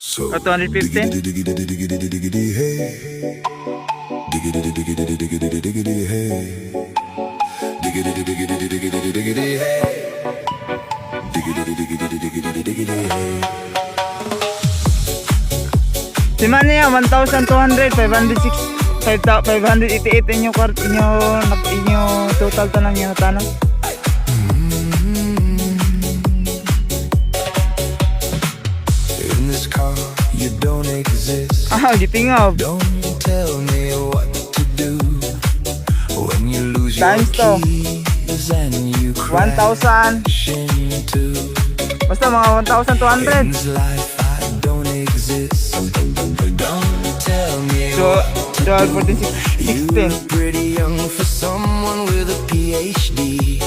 O 250? Si man niya 1,200, 588 inyo total tanang niya tanong. In this car, you don't exist. Gitingob. Don't tell me what to do when you lose your Times to. keys and you 1,000. crash into. Basta mga 1,200. In this life, I don't exist. Don't tell me So, what 12, 14, you 16. look pretty young for someone with a PhD.